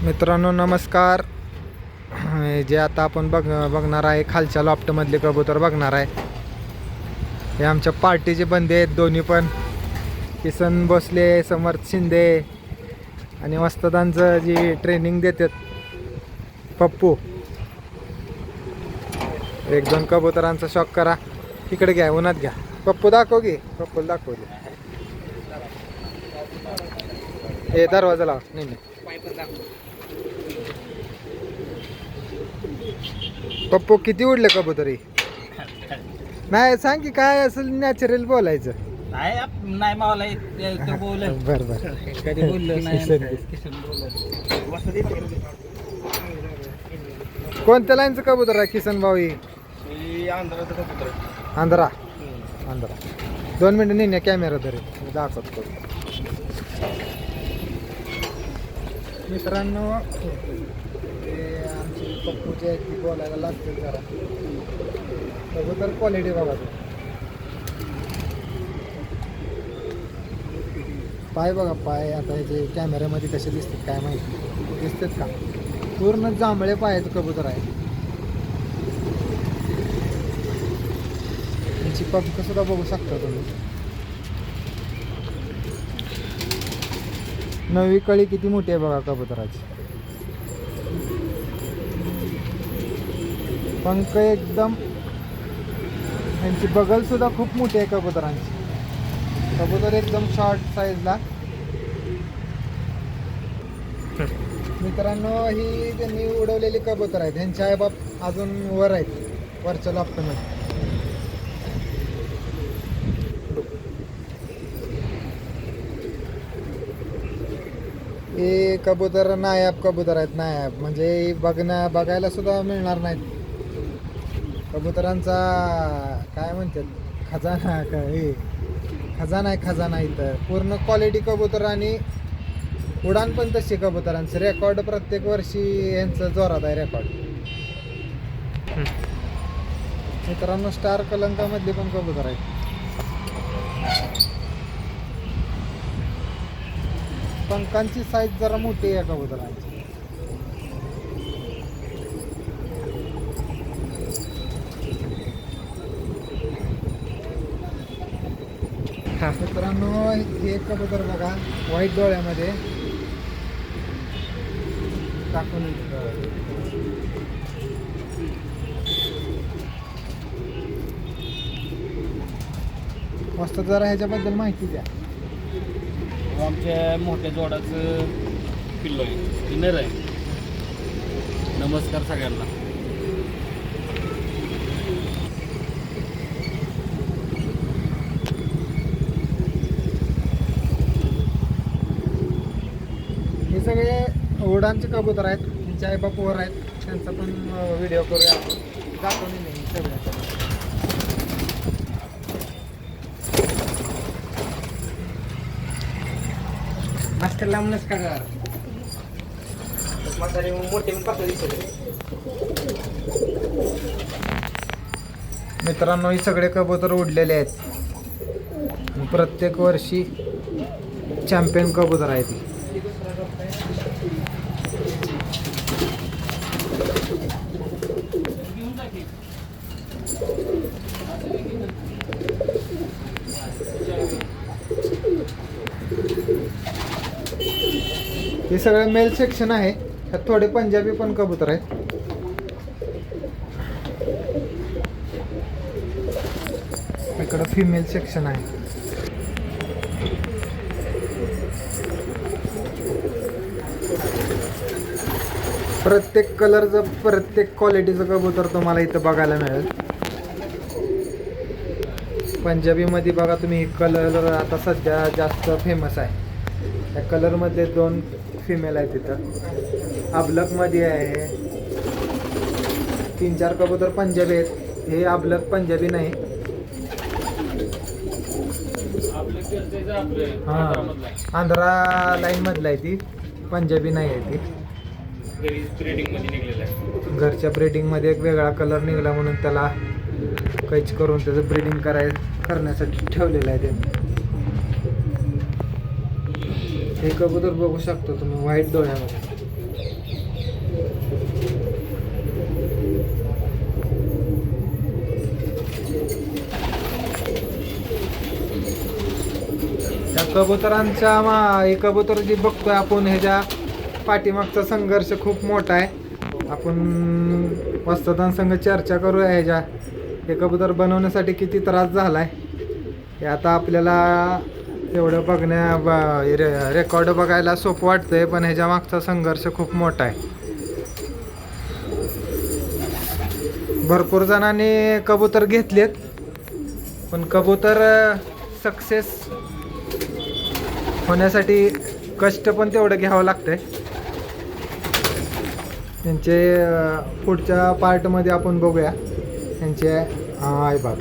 मित्रांनो नमस्कार. जे आता आपण बघणार आहे खालच्या लॉफ्टमधले कबूतर बघणार आहे. हे आमच्या पार्टीचे बंदे आहेत दोन्ही पण, किसन भोसले, समर्थ शिंदे आणि वस्तादांचं जी ट्रेनिंग देतात पप्पू. एक दोन कबुतरांचा शॉक करा. इकडे घ्या, उन्हात घ्या. पप्पू दाखव घे, पप्पूला दाखव दे. हे दरवाजा लाव. नाही पप्पू किती उडले कबुतरी? नाही सांग की काय असेल, नॅचरल बोलायचं. नाही मावला बर बर. कधी बोललो कोणत्या लाईनचं कबूतर आहे किसन भाऊ? आंध्रा. आंध्रा. 2 मिनिटं नाही कॅमेरा तरी दाखवतो. मित्रांनो ते आमची पप्पूचे आहेत ती बोलायला लागतील जरा. कबूतर क्वालिटी बघा. पाय बघा, पाय आता ह्याचे कॅमेऱ्यामध्ये कसे दिसतात काय माहिती, दिसतात का? पूर्ण जांभळे पायाचं कबूतर आहे. त्यांची पंख सुद्धा बघू शकता तुम्ही. नवी कळी किती मोठी आहे बघा कबुतराची. पंख एकदम, त्यांची बगल सुद्धा खूप मोठी आहे कबुतरांची. कबूतर एकदम शॉर्ट साईजला. मित्रांनो ही त्यांनी उडवलेली कबूतर आहेत. त्यांचे आईबाप अजून वर आहेत, वरच्या लॉफ्टमध्ये. हे कबूतर नायाब कबूतर आहेत. नायाब म्हणजे बघायला सुद्धा मिळणार नाहीत. कबुतरांचा काय म्हणतात, खजाना. हे खजाना आहे, खजाना. इथं पूर्ण क्वालिटी कबूतर आणि उडान पण तशी कबुतरांचं. रेकॉर्ड प्रत्येक वर्षी यांचं जोरात आहे रेकॉर्ड. मित्रांनो स्टार कलंकामधली पण कबूतर आहेत. पंखांची साईज जरा मोठी आहे कबुतरांची. मित्रांनो हे कबूतर बघा, व्हाईट डोळ्यामध्ये टाकून. मस्त. जरा ह्याच्याबद्दल माहिती द्या. आमच्या मोठ्या जोडाचं पिल्लो आहे, विनर आहे. नमस्कार सगळ्यांना. हे सगळे उडानचे कबूतर आहेत. त्यांचे आईबाप वर आहेत. त्यांचा पण व्हिडिओ करूया आपण. दाखवणे नाही सगळ्यांना. मास्टरला नमस्कार. मोठे मित्रांनो हे सगळे कबूतर उडलेले आहेत. प्रत्येक वर्षी चॅम्पियन कबूतर आहेत. हे सगळं मेल सेक्शन आहे. त्यात थोडे पंजाबी पण कबूतर आहेत. इकडं फिमेल सेक्शन आहे. प्रत्येक कलरचं, प्रत्येक क्वालिटीचं कबूतर तुम्हाला इथं बघायला मिळेल. पंजाबीमध्ये बघा तुम्ही, कलर आता सध्या जास्त फेमस आहे. त्या कलरमध्ये 2 फिमेल आहेत तिथं. अबलकमध्ये आहे 3-4 कबूतर पंजाबी आहेत. हे अबलक पंजाबी नाही. हां, आंध्रा लाईन मधला आहे ती, पंजाबी नाही आहे ती. घरच्या ब्रीडिंगमध्ये एक वेगळा कलर निघाला म्हणून त्याला कैच करून त्याचं ब्रीडिंग करण्यासाठी ठेवलेलं आहे त्यांनी. हे कबूतर बघू शकता तुम्ही, व्हाईट डोळ्यामध्ये. कबुतरांच्या हे कबूतर जी बघतोय आपण ह्याच्या पाठीमागचा संघर्ष खूप मोठा आहे. आपण वस्तादांसंग चर्चा करूया ह्याच्या हे कबूतर बनवण्यासाठी किती त्रास झालाय हे आता आपल्याला एवढं रेकॉर्ड बघायला सोपं वाटतंय, पण ह्याच्या मागचा संघर्ष खूप मोठा आहे. भरपूर जणांनी कबूतर घेतलेत, पण कबूतर सक्सेस होण्यासाठी कष्ट पण तेवढं घ्यावं लागतंय. त्यांचे पुढच्या पार्टमध्ये आपण बघूया त्यांचे आई बाप.